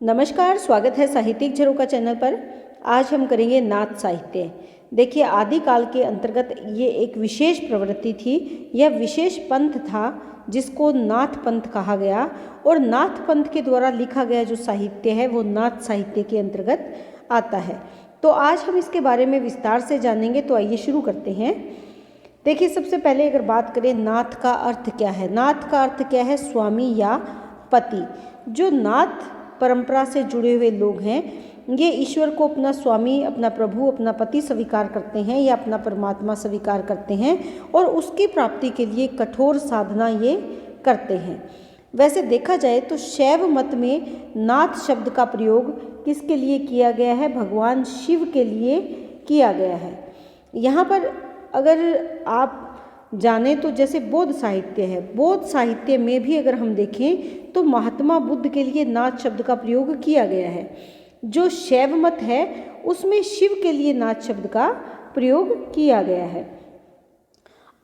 नमस्कार, स्वागत है साहित्यिक झरोखा चैनल पर। आज हम करेंगे नाथ साहित्य। देखिए, आदिकाल के अंतर्गत ये एक विशेष प्रवृत्ति थी। यह विशेष पंथ था जिसको नाथ पंथ कहा गया, और नाथ पंथ के द्वारा लिखा गया जो साहित्य है वो नाथ साहित्य के अंतर्गत आता है। तो आज हम इसके बारे में विस्तार से जानेंगे। तो आइए शुरू करते हैं। देखिए, सबसे पहले अगर बात करें नाथ का अर्थ क्या है। नाथ का अर्थ क्या है? स्वामी या पति। जो नाथ परंपरा से जुड़े हुए लोग हैं ये ईश्वर को अपना स्वामी, अपना प्रभु, अपना पति स्वीकार करते हैं या अपना परमात्मा स्वीकार करते हैं, और उसकी प्राप्ति के लिए कठोर साधना ये करते हैं। वैसे देखा जाए तो शैव मत में नाथ शब्द का प्रयोग किसके लिए किया गया है? भगवान शिव के लिए किया गया है। यहाँ पर अगर आप जाने तो जैसे बौद्ध साहित्य है, बौद्ध साहित्य में भी अगर हम देखें तो महात्मा बुद्ध के लिए नाथ शब्द का प्रयोग किया गया है। जो शैव मत है उसमें शिव के लिए नाथ शब्द का प्रयोग किया गया है।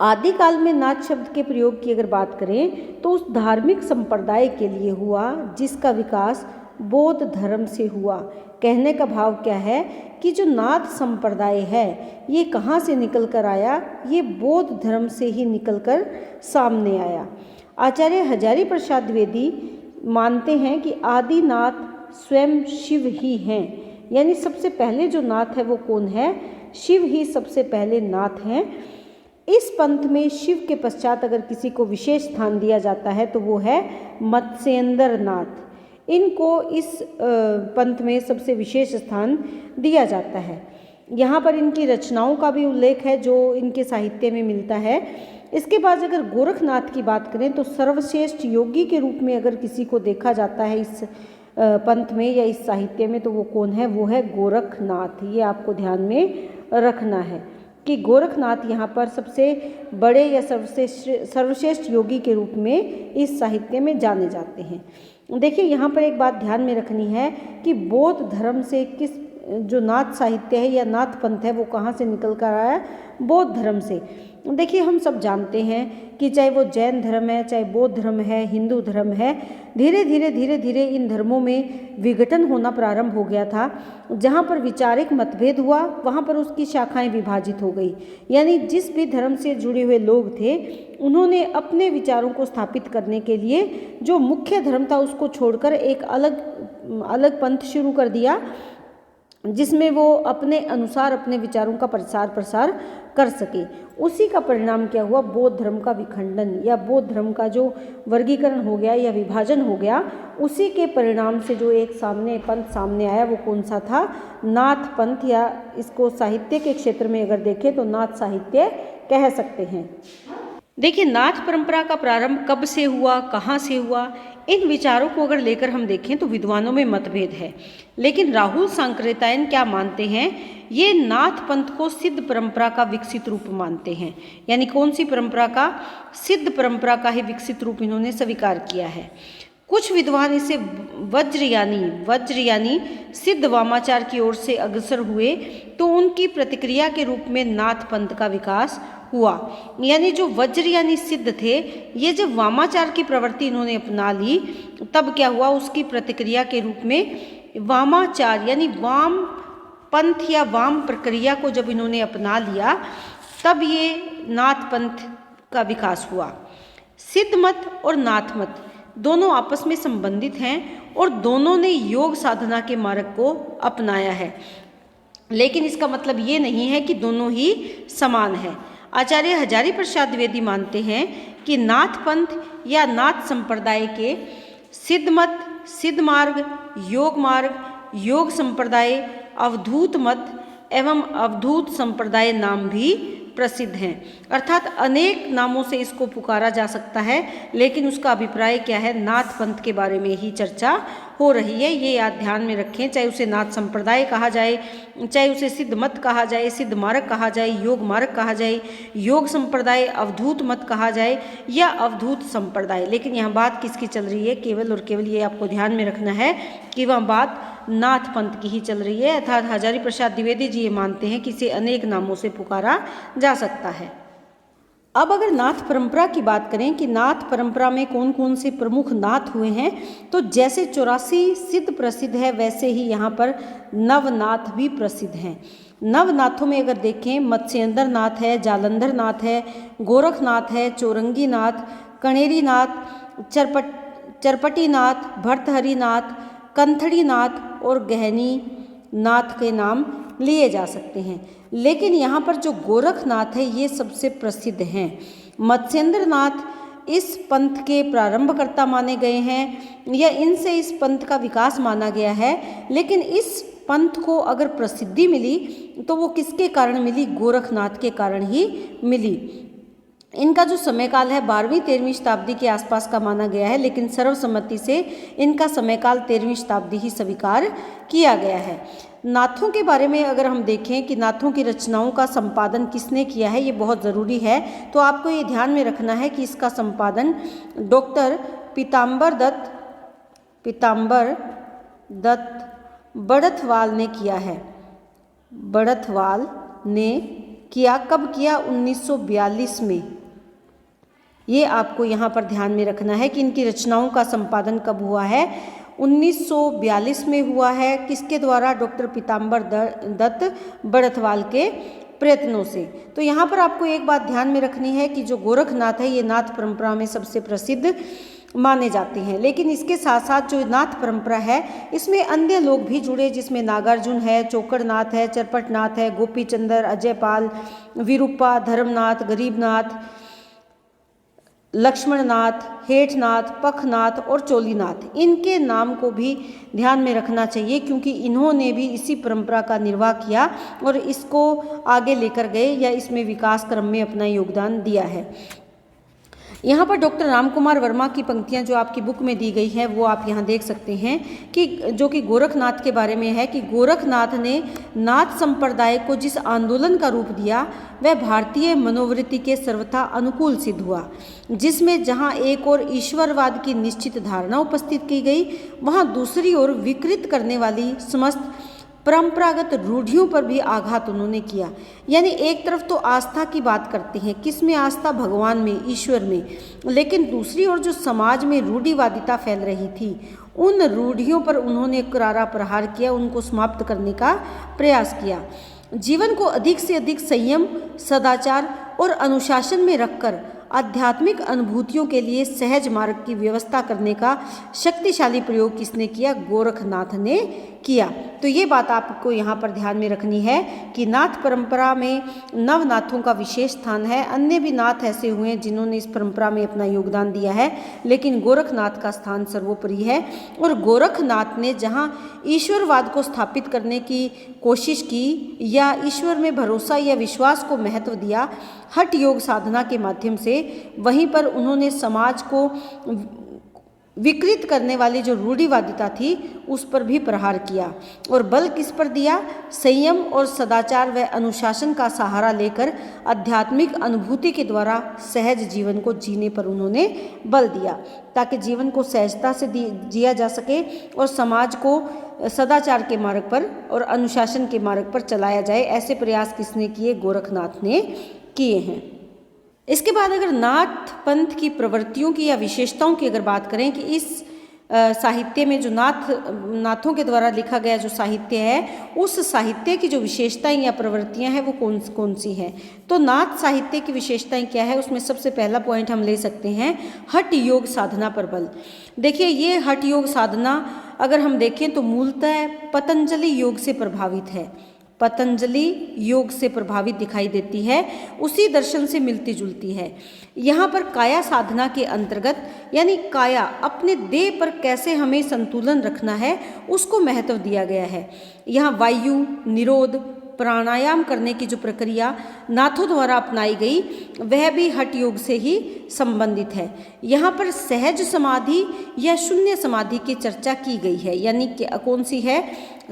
आदिकाल में नाथ शब्द के प्रयोग की अगर बात करें तो उस धार्मिक संप्रदाय के लिए हुआ जिसका विकास बौद्ध धर्म से हुआ। कहने का भाव क्या है कि जो नाथ संप्रदाय है ये कहाँ से निकल कर आया? ये बौद्ध धर्म से ही निकल कर सामने आया। आचार्य हजारी प्रसाद द्विवेदी मानते हैं कि आदि नाथ स्वयं शिव ही हैं। यानी सबसे पहले जो नाथ है वो कौन है? शिव ही सबसे पहले नाथ हैं। इस पंथ में शिव के पश्चात अगर किसी को विशेष स्थान दिया जाता है तो वो है मत्स्येंद्र नाथ। इनको इस पंथ में सबसे विशेष स्थान दिया जाता है। यहाँ पर इनकी रचनाओं का भी उल्लेख है जो इनके साहित्य में मिलता है। इसके बाद अगर गोरखनाथ की बात करें तो सर्वश्रेष्ठ योगी के रूप में अगर किसी को देखा जाता है इस पंथ में या इस साहित्य में तो वो कौन है? वो है गोरखनाथ। ये आपको ध्यान में रखना है कि गोरखनाथ यहाँ पर सबसे बड़े या सर्वश्रेष्ठ योगी के रूप में इस साहित्य में जाने जाते हैं। देखिए, यहाँ पर एक बात ध्यान में रखनी है कि बौद्ध धर्म से किस जो नाथ साहित्य है या नाथ पंथ है वो कहाँ से निकल कर आया? बौद्ध धर्म से। देखिए, हम सब जानते हैं कि चाहे वो जैन धर्म है, चाहे बौद्ध धर्म है, हिंदू धर्म है, धीरे धीरे इन धर्मों में विघटन होना प्रारंभ हो गया था। जहाँ पर विचारिक मतभेद हुआ वहाँ पर उसकी शाखाएं विभाजित हो गई। यानी जिस भी धर्म से जुड़े हुए लोग थे उन्होंने अपने विचारों को स्थापित करने के लिए जो मुख्य धर्म था उसको छोड़कर एक अलग पंथ शुरू कर दिया जिसमें वो अपने अनुसार अपने विचारों का प्रसार कर सके। उसी का परिणाम क्या हुआ? बौद्ध धर्म का विखंडन या बौद्ध धर्म का जो वर्गीकरण हो गया या विभाजन हो गया। उसी के परिणाम से जो एक पंथ सामने आया वो कौन सा था? नाथ पंथ, या इसको साहित्य के क्षेत्र में अगर देखें तो नाथ साहित्य कह सकते हैं। देखिए, नाथ परंपरा का प्रारंभ कब से हुआ, कहाँ से हुआ, इन विचारों को अगर लेकर हम देखें तो विद्वानों में मतभेद है। लेकिन राहुल सांकृत्यायन क्या मानते हैं? ये नाथ पंथ को सिद्ध परंपरा का विकसित रूप मानते हैं। यानी कौन सी परंपरा का? सिद्ध परंपरा का ही विकसित रूप इन्होंने स्वीकार किया है। कुछ विद्वान इसे वज्र यानी सिद्ध वामाचार की ओर से अग्रसर हुए तो उनकी प्रतिक्रिया के रूप में नाथ पंथ का विकास हुआ। यानी जो वज्र यानी सिद्ध थे, ये जब वामाचार की प्रवृत्ति इन्होंने अपना ली तब क्या हुआ? उसकी प्रतिक्रिया के रूप में वामाचार यानी वाम पंथ या वाम प्रक्रिया को जब इन्होंने अपना लिया तब ये नाथ पंथ का विकास हुआ। सिद्ध मत और नाथ मत दोनों आपस में संबंधित हैं और दोनों ने योग साधना के मार्ग को अपनाया है। लेकिन इसका मतलब ये नहीं है कि दोनों ही समान है। आचार्य हजारी प्रसाद द्विवेदी मानते हैं कि नाथ पंथ या नाथ संप्रदाय के सिद्ध मत, सिद्ध मार्ग, योग संप्रदाय, अवधूत मत एवं अवधूत संप्रदाय नाम भी प्रसिद्ध हैं। अर्थात अनेक नामों से इसको पुकारा जा सकता है, लेकिन उसका अभिप्राय क्या है? नाथ पंथ के बारे में ही चर्चा हो रही है। ये याद ध्यान में रखें। चाहे उसे नाथ संप्रदाय कहा जाए, चाहे उसे सिद्ध मत कहा जाए, सिद्ध मार्ग कहा जाए, योग मार्ग कहा जाए, योग संप्रदाय, अवधूत मत कहा जाए या अवधूत संप्रदाय, लेकिन यहाँ बात किसकी चल रही है? केवल और केवल ये आपको ध्यान में रखना है कि वह बात नाथ पंथ की ही चल रही है। अर्थात हजारी प्रसाद द्विवेदी जी ये मानते हैं कि इसे अनेक नामों से पुकारा जा सकता है। अब अगर नाथ परंपरा की बात करें कि नाथ परंपरा में कौन कौन से प्रमुख नाथ हुए हैं, तो जैसे 84 सिद्ध प्रसिद्ध है, वैसे ही यहाँ पर नवनाथ भी प्रसिद्ध हैं। नवनाथों में अगर देखें, मत्स्येंद्र नाथ है, जालंधर नाथ है, गोरखनाथ है, चौरंगी नाथ, कणेरी नाथ, चरपटी नाथ, भर्तहरि नाथ, कंथड़ी नाथ और गहनी नाथ के नाम लिए जा सकते हैं। लेकिन यहाँ पर जो गोरखनाथ है ये सबसे प्रसिद्ध हैं। मत्स्येंद्र नाथ इस पंथ के प्रारंभकर्ता माने गए हैं या इनसे इस पंथ का विकास माना गया है। लेकिन इस पंथ को अगर प्रसिद्धि मिली तो वो किसके कारण मिली? गोरखनाथ के कारण ही मिली। इनका जो समयकाल है 12वीं-13वीं शताब्दी के आसपास का माना गया है, लेकिन सर्वसम्मति से इनका समयकाल 13वीं शताब्दी ही स्वीकार किया गया है। नाथों के बारे में अगर हम देखें कि नाथों की रचनाओं का संपादन किसने किया है, ये बहुत ज़रूरी है। तो आपको ये ध्यान में रखना है कि इसका संपादन डॉक्टर पीताम्बर दत्त बढ़थवाल ने किया है। बढ़थवाल ने किया, कब किया? 1942 में। ये आपको यहाँ पर ध्यान में रखना है कि इनकी रचनाओं का संपादन कब हुआ है? 1942 में हुआ है। किसके द्वारा? डॉक्टर पीताम्बर दत्त बढ़थवाल के प्रयत्नों से। तो यहाँ पर आपको एक बात ध्यान में रखनी है कि जो गोरखनाथ है ये नाथ परंपरा में सबसे प्रसिद्ध माने जाते हैं। लेकिन इसके साथ साथ जो नाथ परंपरा है इसमें अन्य लोग भी जुड़े, जिसमें नागार्जुन है, चोकड़नाथ है, चरपटनाथ है, गोपीचंद्र, अजयपाल, विरूपा, धर्मनाथ, गरीबनाथ, लक्ष्मणनाथ, हेठनाथ, पखनाथ और चोलीनाथ। इनके नाम को भी ध्यान में रखना चाहिए क्योंकि इन्होंने भी इसी परंपरा का निर्वाह किया और इसको आगे लेकर गए या इसमें विकास क्रम में अपना योगदान दिया है। यहाँ पर डॉक्टर रामकुमार वर्मा की पंक्तियाँ जो आपकी बुक में दी गई हैं वो आप यहाँ देख सकते हैं कि जो कि गोरखनाथ के बारे में है कि गोरखनाथ ने नाथ संप्रदाय को जिस आंदोलन का रूप दिया वह भारतीय मनोवृत्ति के सर्वथा अनुकूल सिद्ध हुआ, जिसमें जहाँ एक ओर ईश्वरवाद की निश्चित धारणा उपस्थित की गई, वहाँ दूसरी ओर विकृत करने वाली समस्त परंपरागत रूढ़ियों पर भी आघात उन्होंने किया। यानी एक तरफ तो आस्था की बात करते हैं, किस में आस्था? भगवान में, ईश्वर में। लेकिन दूसरी ओर जो समाज में रूढ़िवादिता फैल रही थी, उन रूढ़ियों पर उन्होंने करारा प्रहार किया, उनको समाप्त करने का प्रयास किया। जीवन को अधिक से अधिक संयम, सदाचार और अनुशासन में रखकर आध्यात्मिक अनुभूतियों के लिए सहज मार्ग की व्यवस्था करने का शक्तिशाली प्रयोग किसने किया? गोरखनाथ ने किया। तो ये बात आपको यहाँ पर ध्यान में रखनी है कि नाथ परंपरा में नवनाथों का विशेष स्थान है। अन्य भी नाथ ऐसे हुए हैं जिन्होंने इस परंपरा में अपना योगदान दिया है, लेकिन गोरखनाथ का स्थान सर्वोपरि है। और गोरखनाथ ने जहाँ ईश्वरवाद को स्थापित करने की कोशिश की या ईश्वर में भरोसा या विश्वास को महत्व दिया हठ योग साधना के माध्यम से, वहीं पर उन्होंने समाज को विकृत करने वाली जो रूढ़िवादिता थी उस पर भी प्रहार किया। और बल किस पर दिया? संयम और सदाचार व अनुशासन का सहारा लेकर आध्यात्मिक अनुभूति के द्वारा सहज जीवन को जीने पर उन्होंने बल दिया, ताकि जीवन को सहजता से जिया जा सके और समाज को सदाचार के मार्ग पर और अनुशासन के मार्ग पर चलाया जाए। ऐसे प्रयास किसने किए? गोरखनाथ ने किए हैं। इसके बाद अगर नाथ पंथ की प्रवृत्तियों की या विशेषताओं की अगर बात करें कि इस साहित्य में जो नाथों के द्वारा लिखा गया जो साहित्य है, उस साहित्य की जो विशेषताएं या प्रवृत्तियां हैं वो कौन सी हैं? तो नाथ साहित्य की विशेषताएं क्या है? उसमें सबसे पहला पॉइंट हम ले सकते हैं हठ योग साधना पर बल। देखिए, ये हठ योग साधना अगर हम देखें तो मूलतः पतंजलि योग से प्रभावित है, पतंजलि योग से प्रभावित दिखाई देती है, उसी दर्शन से मिलती जुलती है। यहाँ पर काया साधना के अंतर्गत यानी काया अपने देह पर कैसे हमें संतुलन रखना है उसको महत्व दिया गया है। यहाँ वायु निरोध प्राणायाम करने की जो प्रक्रिया नाथों द्वारा अपनाई गई वह भी हठ योग से ही संबंधित है। यहाँ पर सहज समाधि या शून्य समाधि की चर्चा की गई है, यानी कि कौन सी है?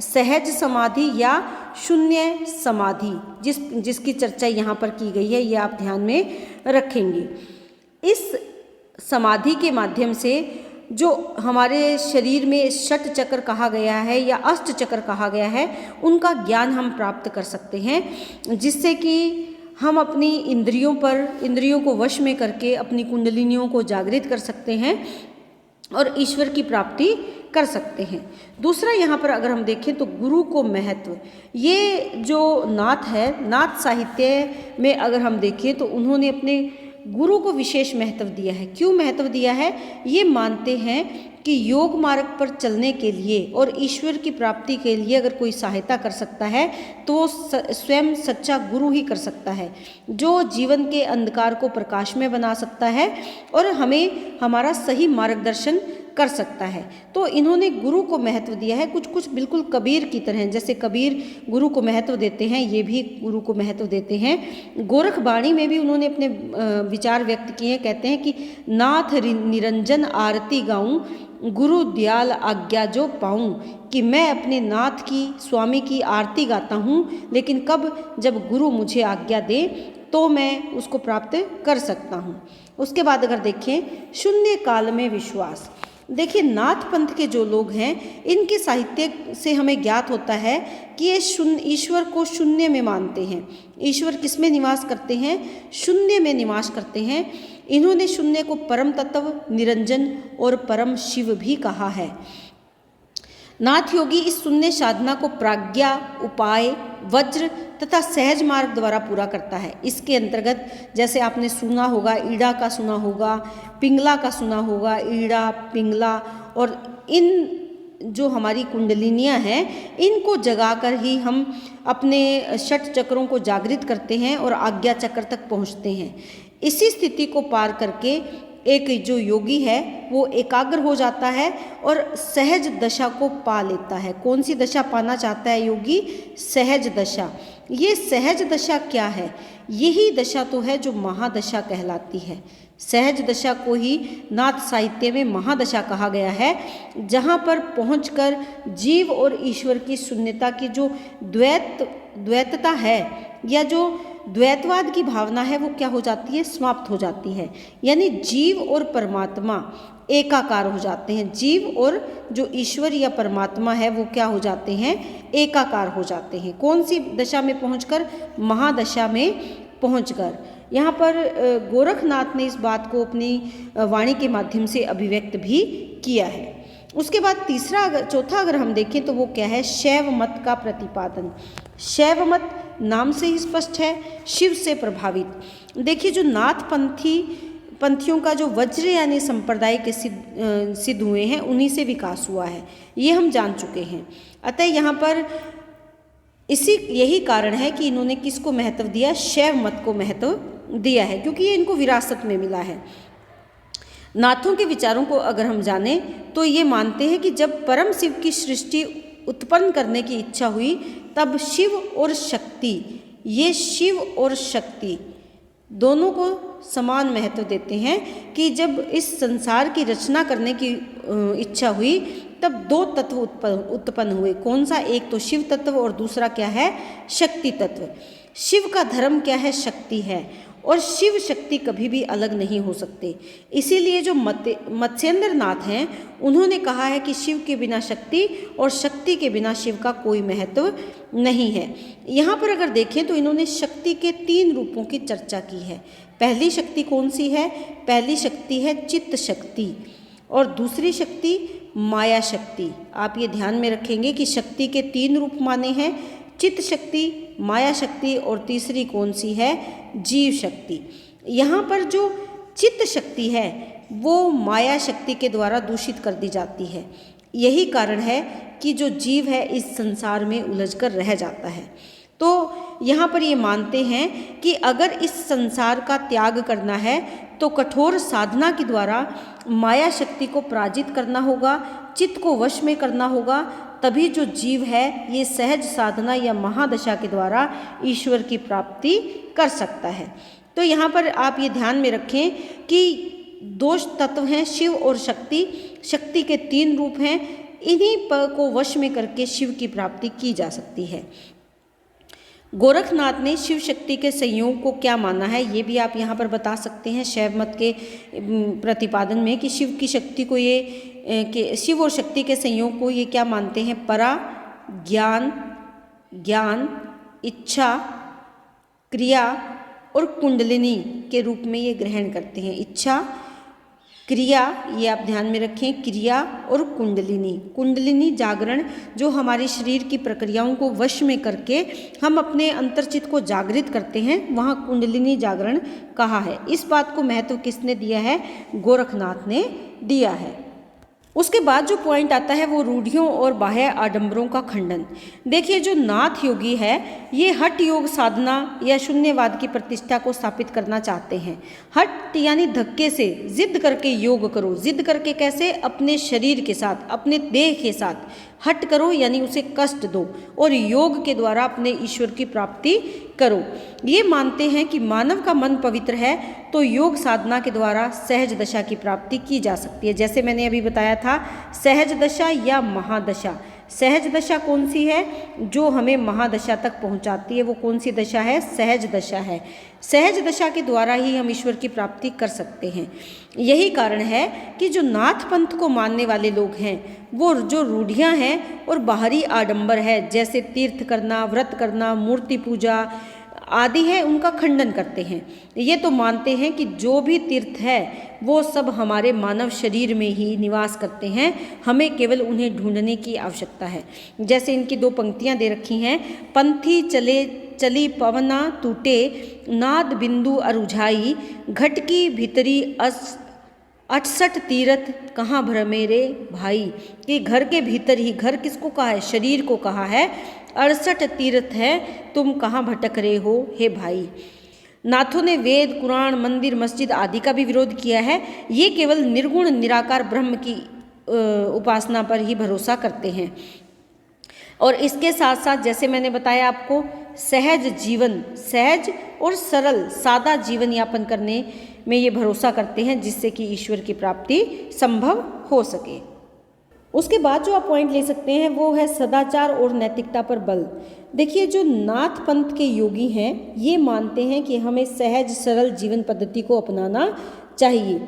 सहज समाधि या शून्य समाधि, जिसकी चर्चा यहाँ पर की गई है, ये आप ध्यान में रखेंगे। इस समाधि के माध्यम से जो हमारे शरीर में षट चक्र कहा गया है या अष्ट चक्र कहा गया है, उनका ज्ञान हम प्राप्त कर सकते हैं, जिससे कि हम अपनी इंद्रियों को वश में करके अपनी कुंडलिनियों को जागृत कर सकते हैं और ईश्वर की प्राप्ति कर सकते हैं। दूसरा यहाँ पर अगर हम देखें तो गुरु को महत्व, ये जो नाथ है, नाथ साहित्य में अगर हम देखें तो उन्होंने अपने गुरु को विशेष महत्व दिया है। क्यों महत्व दिया है? ये मानते हैं कि योग मार्ग पर चलने के लिए और ईश्वर की प्राप्ति के लिए अगर कोई सहायता कर सकता है तो वो स्वयं सच्चा गुरु ही कर सकता है, जो जीवन के अंधकार को प्रकाश में बना सकता है और हमें हमारा सही मार्गदर्शन कर सकता है। तो इन्होंने गुरु को महत्व दिया है। कुछ कुछ बिल्कुल कबीर की तरह, जैसे कबीर गुरु को महत्व देते हैं, ये भी गुरु को महत्व देते हैं। गोरख बाणी में भी उन्होंने अपने विचार व्यक्त किए हैं। कहते हैं कि नाथ निरंजन आरती गाऊं, गुरु दयाल आज्ञा जो पाऊं, कि मैं अपने नाथ की, स्वामी की आरती गाता हूँ, लेकिन कब, जब गुरु मुझे आज्ञा दे तो मैं उसको प्राप्त कर सकता हूँ। उसके बाद अगर देखें शून्य काल में विश्वास, देखिए नाथ पंथ के जो लोग हैं, इनके साहित्य से हमें ज्ञात होता है कि ये ईश्वर को शून्य में मानते हैं। ईश्वर किस में निवास करते हैं? शून्य में निवास करते हैं। इन्होंने शून्य को परम तत्व, निरंजन और परम शिव भी कहा है। नाथ योगी इस शून्य साधना को प्राज्ञा, उपाय, वज्र तथा सहज मार्ग द्वारा पूरा करता है। इसके अंतर्गत जैसे आपने सुना होगा, ईड़ा का सुना होगा, पिंगला का सुना होगा, ईड़ा, पिंगला, और इन जो हमारी कुंडलिनियाँ हैं, इनको जगाकर ही हम अपने षट चक्रों को जागृत करते हैं और आज्ञा चक्र तक पहुँचते हैं। इसी स्थिति को पार करके एक जो योगी है वो एकाग्र हो जाता है और सहज दशा को पा लेता है। कौन सी दशा पाना चाहता है योगी? सहज दशा। ये सहज दशा क्या है? यही दशा तो है जो महादशा कहलाती है। सहज दशा को ही नाथ साहित्य में महादशा कहा गया है, जहाँ पर पहुंचकर जीव और ईश्वर की शून्यता की जो द्वैतता है या जो द्वैतवाद की भावना है वो क्या हो जाती है? समाप्त हो जाती है। यानी जीव और परमात्मा एकाकार हो जाते हैं। जीव और जो ईश्वर या परमात्मा है वो क्या हो जाते हैं? एकाकार हो जाते हैं। कौन सी दशा में पहुंचकर? महादशा में पहुंचकर। यहाँ पर गोरखनाथ ने इस बात को अपनी वाणी के माध्यम से अभिव्यक्त भी किया है। उसके बाद चौथा अगर हम देखें तो वो क्या है? शैव मत का प्रतिपादन। शैव मत नाम से ही स्पष्ट है, शिव से प्रभावित। देखिए जो नाथ पंथियों का जो वज्र यानी संप्रदाय के सिद्ध हुए हैं, उन्हीं से विकास हुआ है, ये हम जान चुके हैं। अतः यहाँ पर यही कारण है कि इन्होंने किसको महत्व दिया? शैव मत को महत्व दिया है, क्योंकि ये इनको विरासत में मिला है। नाथों के विचारों को अगर हम जानें तो ये मानते हैं कि जब परम शिव की सृष्टि उत्पन्न करने की इच्छा हुई, तब शिव और शक्ति दोनों को समान महत्व देते हैं कि जब इस संसार की रचना करने की इच्छा हुई, तब दो तत्व उत्पन्न हुए। कौन सा? एक तो शिव तत्व और दूसरा क्या है? शक्ति तत्व। शिव का धर्म क्या है? शक्ति है, और शिव शक्ति कभी भी अलग नहीं हो सकते। इसीलिए जो मत्स्येंद्र नाथ हैं, उन्होंने कहा है कि शिव के बिना शक्ति और शक्ति के बिना शिव का कोई महत्व नहीं है। यहाँ पर अगर देखें तो इन्होंने शक्ति के 3 रूपों की चर्चा की है। पहली शक्ति कौन सी है? पहली शक्ति है चित्त शक्ति, और दूसरी शक्ति माया शक्ति। आप ये ध्यान में रखेंगे कि शक्ति के 3 रूप माने हैं, चित्त शक्ति, माया शक्ति, और तीसरी कौन सी है? जीव शक्ति। यहाँ पर जो चित्त शक्ति है वो माया शक्ति के द्वारा दूषित कर दी जाती है। यही कारण है कि जो जीव है इस संसार में उलझकर रह जाता है। तो यहाँ पर ये मानते हैं कि अगर इस संसार का त्याग करना है तो कठोर साधना के द्वारा माया शक्ति को पराजित करना होगा, चित्त को वश में करना होगा, तभी जो जीव है ये सहज साधना या महादशा के द्वारा ईश्वर की प्राप्ति कर सकता है। तो यहाँ पर आप ये ध्यान में रखें कि 2 तत्व हैं, शिव और शक्ति। शक्ति के 3 रूप हैं, इन्हीं को वश में करके शिव की प्राप्ति की जा सकती है। गोरखनाथ ने शिव शक्ति के संयोग को क्या माना है, ये भी आप यहाँ पर बता सकते हैं शैव मत के प्रतिपादन में, कि शिव की शक्ति को शिव और शक्ति के संयोग को ये क्या मानते हैं? परा, ज्ञान, इच्छा, क्रिया और कुंडलिनी के रूप में ये ग्रहण करते हैं। इच्छा, क्रिया, ये आप ध्यान में रखें, क्रिया और कुंडलिनी। कुंडलिनी जागरण जो हमारे शरीर की प्रक्रियाओं को वश में करके हम अपने अंतर्चित को जागृत करते हैं, वहाँ कुंडलिनी जागरण कहा है। इस बात को महत्व किसने दिया है? गोरखनाथ ने दिया है। उसके बाद जो पॉइंट आता है वो रूढ़ियों और बाह्य आडंबरों का खंडन। देखिए, जो नाथ योगी है ये हठ योग साधना या शून्यवाद की प्रतिष्ठा को स्थापित करना चाहते हैं। हठ यानी धक्के से, जिद करके योग करो। जिद करके कैसे? अपने शरीर के साथ, अपने देह के साथ हट करो, यानी उसे कष्ट दो और योग के द्वारा अपने ईश्वर की प्राप्ति करो। ये मानते हैं कि मानव का मन पवित्र है तो योग साधना के द्वारा सहज दशा की प्राप्ति की जा सकती है। जैसे मैंने अभी बताया था, सहज दशा या महादशा। सहज दशा कौन सी है? जो हमें महादशा तक पहुंचाती है, वो कौन सी दशा है? सहज दशा है। सहज दशा के द्वारा ही हम ईश्वर की प्राप्ति कर सकते हैं। यही कारण है कि जो नाथ पंथ को मानने वाले लोग हैं वो जो रूढ़ियाँ हैं और बाहरी आडंबर है, जैसे तीर्थ करना, व्रत करना, मूर्ति पूजा आदि है, उनका खंडन करते हैं। ये तो मानते हैं कि जो भी तीर्थ है वो सब हमारे मानव शरीर में ही निवास करते हैं, हमें केवल उन्हें ढूंढने की आवश्यकता है। जैसे इनकी दो पंक्तियां दे रखी हैं, पंथी चले चली पवना टूटे, नाद बिंदु अरुझाई, घट की भीतरी 68 तीर्थ कहाँ भ्रमे रे भाई। कि घर के भीतर ही, घर किसको कहा है? शरीर को कहा है। 68 तीर्थ है, तुम कहाँ भटक रहे हो हे भाई। नाथों ने वेद, कुरान, मंदिर, मस्जिद आदि का भी विरोध किया है। ये केवल निर्गुण निराकार ब्रह्म की उपासना पर ही भरोसा करते हैं। और इसके साथ साथ जैसे मैंने बताया आपको, सहज जीवन, सहज और सरल सादा जीवन यापन करने में ये भरोसा करते हैं, जिससे कि ईश्वर की प्राप्ति संभव हो सके। उसके बाद जो आप पॉइंट ले सकते हैं वो है सदाचार और नैतिकता पर बल। देखिए, जो नाथ पंथ के योगी हैं ये मानते हैं कि हमें सहज सरल जीवन पद्धति को अपनाना चाहिए।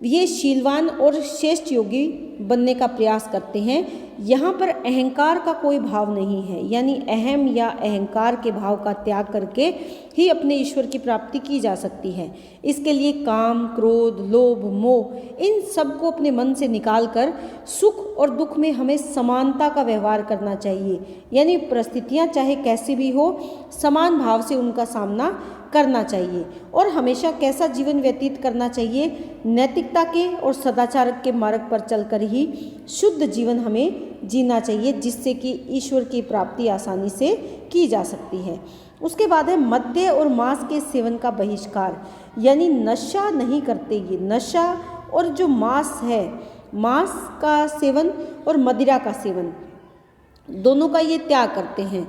ये शीलवान और श्रेष्ठ योगी बनने का प्रयास करते हैं। यहाँ पर अहंकार का कोई भाव नहीं है, यानी अहम या अहंकार के भाव का त्याग करके ही अपने ईश्वर की प्राप्ति की जा सकती है। इसके लिए काम, क्रोध, लोभ, मोह, इन सब को अपने मन से निकाल कर सुख और दुख में हमें समानता का व्यवहार करना चाहिए। यानी परिस्थितियाँ चाहे कैसी भी हो, समान भाव से उनका सामना करना चाहिए। और हमेशा कैसा जीवन व्यतीत करना चाहिए? नैतिकता के और सदाचार के मार्ग पर चलकर ही शुद्ध जीवन हमें जीना चाहिए, जिससे कि ईश्वर की प्राप्ति आसानी से की जा सकती है। उसके बाद है मद्य और मांस के सेवन का बहिष्कार, यानी नशा नहीं करते। ये नशा और जो मांस है, मांस का सेवन और मदिरा का सेवन, दोनों का ये त्याग करते हैं।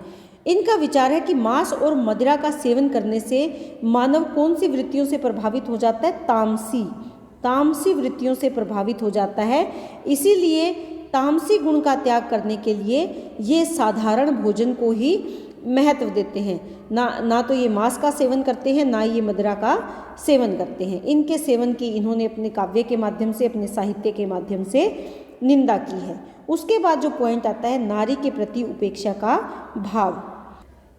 इनका विचार है कि मांस और मदिरा का सेवन करने से मानव कौन सी वृत्तियों से प्रभावित हो जाता है? तामसी वृत्तियों से प्रभावित हो जाता है। इसीलिए तामसी गुण का त्याग करने के लिए ये साधारण भोजन को ही महत्व देते हैं। ना तो ये मांस का सेवन करते हैं, ना ये मदिरा का सेवन करते हैं। इनके सेवन की इन्होंने अपने काव्य के माध्यम से, अपने साहित्य के माध्यम से निंदा की है। उसके बाद जो पॉइंट आता है नारी के प्रति उपेक्षा का भाव।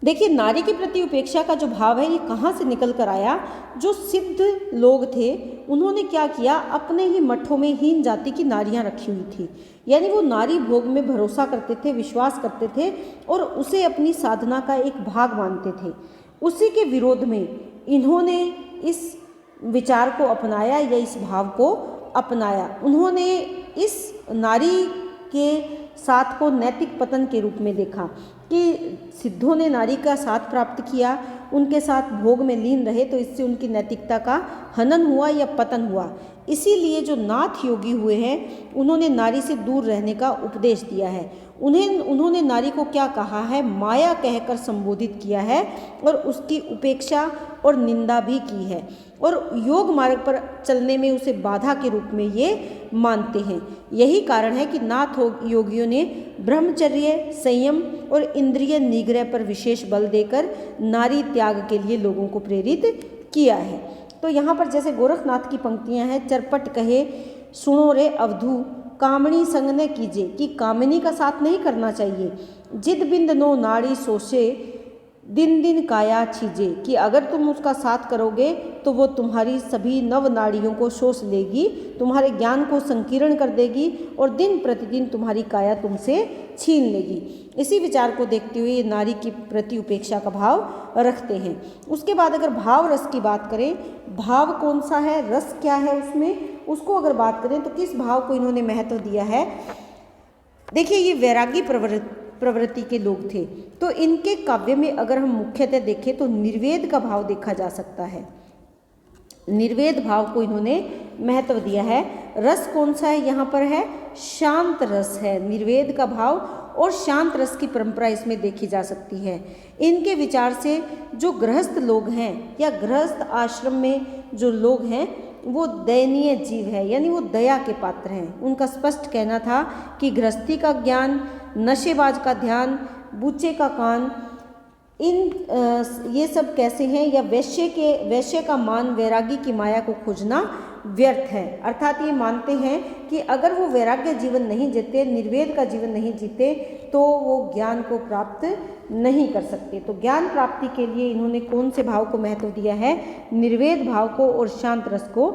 देखिए, नारी के प्रति उपेक्षा का जो भाव है ये कहाँ से निकल कर आया? जो सिद्ध लोग थे उन्होंने क्या किया, अपने ही मठों में हीन जाति की नारियां रखी हुई थी। यानी वो नारी भोग में भरोसा करते थे, विश्वास करते थे और उसे अपनी साधना का एक भाग मानते थे। उसी के विरोध में इन्होंने इस विचार को अपनाया या इस भाव को अपनाया। उन्होंने इस नारी के साथ को नैतिक पतन के रूप में देखा कि सिद्धों ने नारी का साथ प्राप्त किया, उनके साथ भोग में लीन रहे, तो इससे उनकी नैतिकता का हनन हुआ या पतन हुआ। इसीलिए जो नाथ योगी हुए हैं उन्होंने नारी से दूर रहने का उपदेश दिया है। उन्होंने नारी को क्या कहा है? माया कहकर संबोधित किया है और उसकी उपेक्षा और निंदा भी की है और योग मार्ग पर चलने में उसे बाधा के रूप में ये मानते हैं। यही कारण है कि नाथ योगियों ने ब्रह्मचर्य, संयम और इंद्रिय निग्रह पर विशेष बल देकर नारी त्याग के लिए लोगों को प्रेरित किया है। तो यहाँ पर जैसे गोरखनाथ की पंक्तियाँ हैं, चरपट कहे सुनो रे अवधू, कामनी संग न कीजिए, कि कामिनी का साथ नहीं करना चाहिए। जिद बिंद नो नाड़ी सोचे, दिन दिन काया छीजे, कि अगर तुम उसका साथ करोगे तो वो तुम्हारी सभी नव नाड़ियों को शोष लेगी, तुम्हारे ज्ञान को संकीर्ण कर देगी और दिन प्रतिदिन तुम्हारी काया तुमसे छीन लेगी। इसी विचार को देखते हुए ये नारी की प्रति उपेक्षा का भाव रखते हैं। उसके बाद अगर भाव रस की बात करें, भाव कौन सा है, रस क्या है उसमें, उसको अगर बात करें तो किस भाव को इन्होंने महत्व दिया है। देखिए, ये वैरागी प्रवृत्ति के लोग थे, तो इनके काव्य में अगर हम मुख्यतः देखें तो निर्वेद का भाव देखा जा सकता है। निर्वेद भाव को इन्होंने महत्व दिया है। रस कौन सा है यहाँ पर है, शांत रस है। निर्वेद का भाव और शांत रस की परंपरा इसमें देखी जा सकती है। इनके विचार से जो गृहस्थ लोग हैं या गृहस्थ आश्रम में जो लोग हैं वो दयनीय जीव है, यानी वो दया के पात्र हैं। उनका स्पष्ट कहना था कि गृहस्थी का ज्ञान, नशेबाज का ध्यान, बूचे का कान, ये सब कैसे हैं, या वैश्य का मान, वैरागी की माया को खोजना व्यर्थ है। अर्थात ये मानते हैं कि अगर वो वैराग्य जीवन नहीं जीते, निर्वेद का जीवन नहीं जीते, तो वो ज्ञान को प्राप्त नहीं कर सकते। तो ज्ञान प्राप्ति के लिए इन्होंने कौन से भाव को महत्व दिया है, निर्वेद भाव को और शांत रस को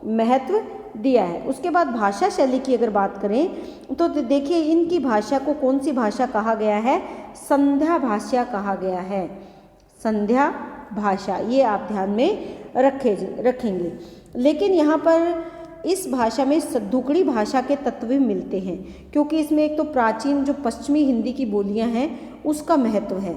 महत्व दिया है। उसके बाद भाषा शैली की अगर बात करें तो देखिए, इनकी भाषा को कौन सी भाषा कहा गया है, संध्या भाषा कहा गया है। संध्या भाषा, ये आप ध्यान में रखेंगे। लेकिन यहाँ पर इस भाषा में सद्दुकड़ी भाषा के तत्व भी मिलते हैं, क्योंकि इसमें एक तो प्राचीन जो पश्चिमी हिंदी की बोलियाँ हैं उसका महत्व है।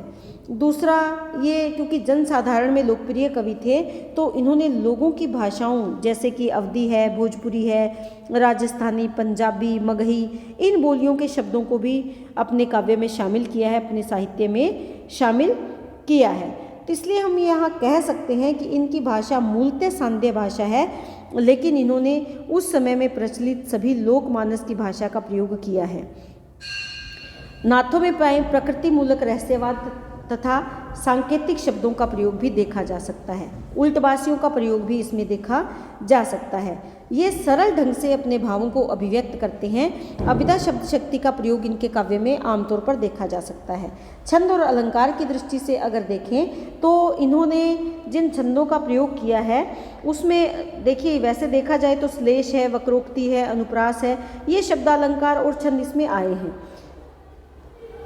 दूसरा, ये क्योंकि जनसाधारण में लोकप्रिय कवि थे, तो इन्होंने लोगों की भाषाओं जैसे कि अवधी है, भोजपुरी है, राजस्थानी, पंजाबी, मगही, इन बोलियों के शब्दों को भी अपने काव्य में शामिल किया है, अपने साहित्य में शामिल किया है। तो इसलिए हम यहाँ कह सकते हैं कि इनकी भाषा मूलतः सांध्य भाषा है, लेकिन इन्होंने उस समय में प्रचलित सभी लोकमानस की भाषा का प्रयोग किया है। नाथों में प्रकृति मूलक रहस्यवाद तथा सांकेतिक शब्दों का प्रयोग भी देखा जा सकता है। उल्टबासियों का प्रयोग भी इसमें देखा जा सकता है। ये सरल ढंग से अपने भावों को अभिव्यक्त करते हैं। अभिधा शब्द शक्ति का प्रयोग इनके काव्य में आमतौर पर देखा जा सकता है। छंद और अलंकार की दृष्टि से अगर देखें तो इन्होंने जिन छंदों का प्रयोग किया है उसमें देखिए, वैसे देखा जाए तो श्लेष है, वक्रोक्ति है, अनुप्रास है, ये शब्दालंकार और छंद इसमें आए हैं।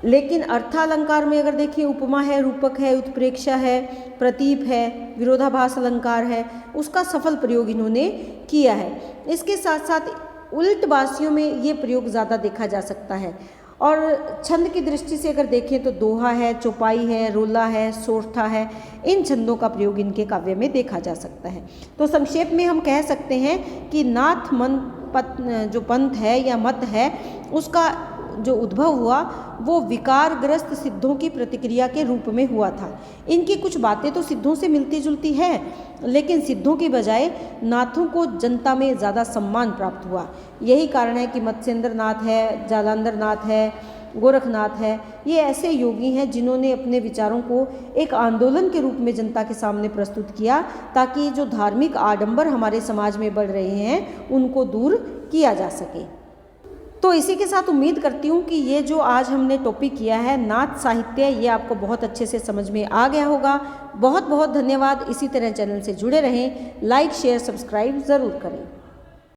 लेकिन अर्थालंकार में अगर देखिए, उपमा है, रूपक है, उत्प्रेक्षा है, प्रतीप है, विरोधाभास अलंकार है, उसका सफल प्रयोग इन्होंने किया है। इसके साथ साथ उल्टबासियों में ये प्रयोग ज़्यादा देखा जा सकता है। और छंद की दृष्टि से अगर देखें तो दोहा है, चौपाई है, रोला है, सोरठा है, इन छंदों का प्रयोग इनके काव्य में देखा जा सकता है। तो संक्षेप में हम कह सकते हैं कि नाथ जो पंथ है या मत है, उसका जो उद्भव हुआ वो विकारग्रस्त सिद्धों की प्रतिक्रिया के रूप में हुआ था। इनकी कुछ बातें तो सिद्धों से मिलती जुलती है, लेकिन सिद्धों की बजाय नाथों को जनता में ज़्यादा सम्मान प्राप्त हुआ। यही कारण है कि मत्स्येंद्र नाथ है, जालंधर नाथ है, गोरखनाथ है, ये ऐसे योगी हैं जिन्होंने अपने विचारों को एक आंदोलन के रूप में जनता के सामने प्रस्तुत किया, ताकि जो धार्मिक आडंबर हमारे समाज में बढ़ रहे हैं उनको दूर किया जा सके। तो इसी के साथ उम्मीद करती हूँ कि ये जो आज हमने टॉपिक किया है नाथ साहित्य, ये आपको बहुत अच्छे से समझ में आ गया होगा। बहुत बहुत धन्यवाद। इसी तरह चैनल से जुड़े रहें, लाइक शेयर सब्सक्राइब ज़रूर करें।